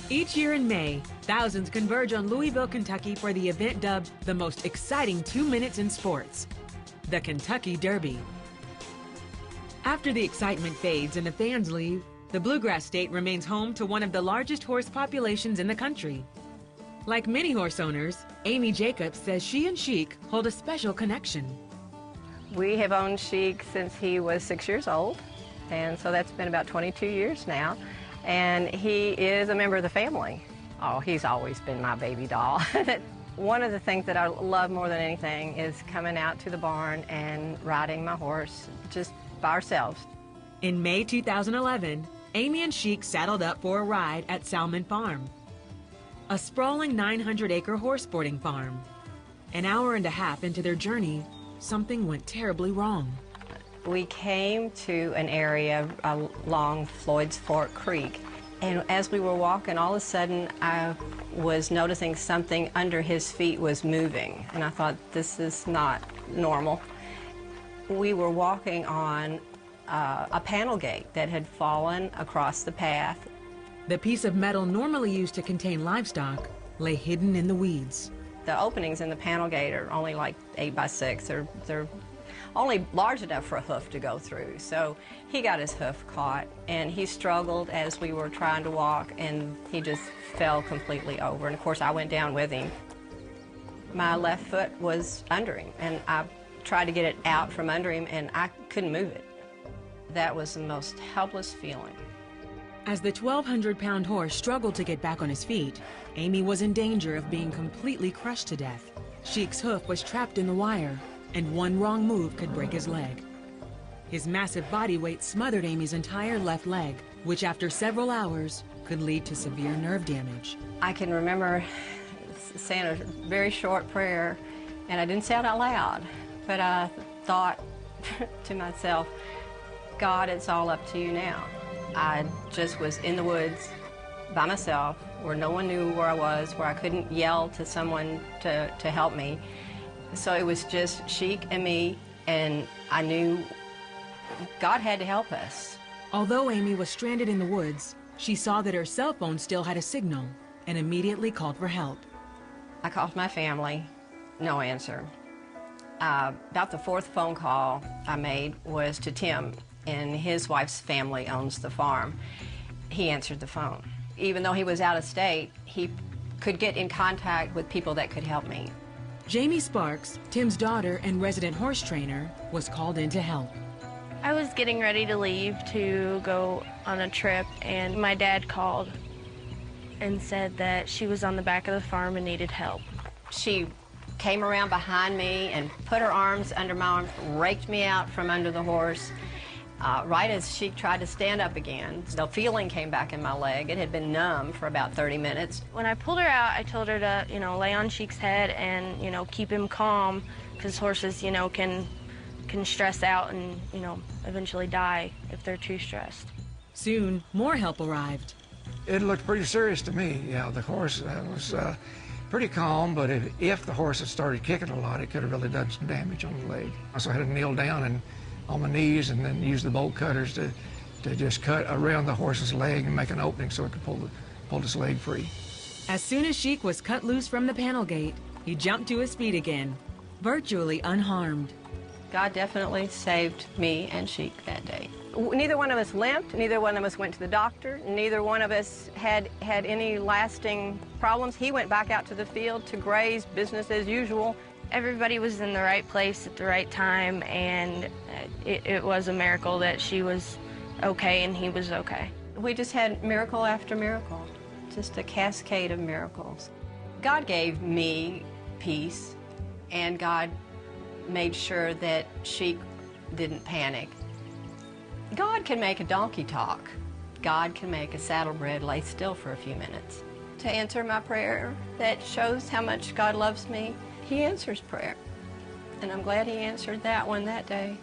Each year in May, thousands converge on Louisville, Kentucky for the event dubbed the most exciting 2 minutes in sports, the Kentucky Derby. After the excitement fades and the fans leave, the Bluegrass State remains home to one of the largest horse populations in the country. Like many horse owners, Amy Jacobs says she and Chic hold a special connection. We have owned Chic since he was 6 years old, and so that's been about 22 years now. And he is a member of the family. Oh, he's always been my baby doll. One of the things that I love more than anything is coming out to the barn and riding my horse just by ourselves. In May 2011, Amy and Chic saddled up for a ride at Salmon Farm, a sprawling 900-acre horse sporting farm. An hour and a half into their journey, something went terribly wrong. We came to an area along Floyd's Fork Creek, and as we were walking, all of a sudden I was noticing something under his feet was moving, and I thought, this is not normal. We were walking on a panel gate that had fallen across the path. The piece of metal normally used to contain livestock lay hidden in the weeds. The openings in the panel gate are only like 8 by 6. They're only large enough for a hoof to go through. So he got his hoof caught, and he struggled as we were trying to walk, and he just fell completely over. And of course, I went down with him. My left foot was under him, and I tried to get it out from under him, and I couldn't move it. That was the most helpless feeling. As the 1,200-pound horse struggled to get back on his feet, Amy was in danger of being completely crushed to death. Chic's hoof was trapped in the wire, and one wrong move could break his leg. His massive body weight smothered Amy's entire left leg, which after several hours could lead to severe nerve damage. I can remember saying a very short prayer, and I didn't say it out loud, but I thought to myself, God, it's all up to you now. I just was in the woods by myself, where no one knew where I was, where I couldn't yell to someone to help me. So it was just Chic and me, and I knew God had to help us. Although Amy was stranded in the woods, she saw that her cell phone still had a signal and immediately called for help. I called my family, no answer. About the fourth phone call I made was to Tim, and his wife's family owns the farm. He answered the phone. Even though he was out of state, he could get in contact with people that could help me. Jamie Sparks, Tim's daughter and resident horse trainer, was called in to help. I was getting ready to leave to go on a trip, and my dad called and said that she was on the back of the farm and needed help. She came around behind me and put her arms under my arms, raked me out from under the horse. Right as she tried to stand up again, the feeling came back in my leg. It had been numb for about 30 minutes. When I pulled her out, I told her to, lay on Chic's head and, keep him calm, because horses, can stress out and, eventually die if they're too stressed. Soon, more help arrived. It looked pretty serious to me. Yeah, the horse was pretty calm, but if the horse had started kicking a lot, it could have really done some damage on the leg. So I had to kneel down and on my knees and then use the bolt cutters to just cut around the horse's leg and make an opening so it could pull his leg free. As soon as Chic was cut loose from the panel gate, he jumped to his feet again, virtually unharmed. God definitely saved me and Chic that day. Neither one of us limped, neither one of us went to the doctor, neither one of us had any lasting problems. He went back out to the field to graze, business as usual. Everybody was in the right place at the right time, and it was a miracle that she was okay and he was okay. We just had miracle after miracle, just a cascade of miracles. God gave me peace, and God made sure that Chic didn't panic. God can make a donkey talk. God can make a saddlebred lay still for a few minutes. To answer my prayer that shows how much God loves me, He answers prayer. And I'm glad He answered that one that day.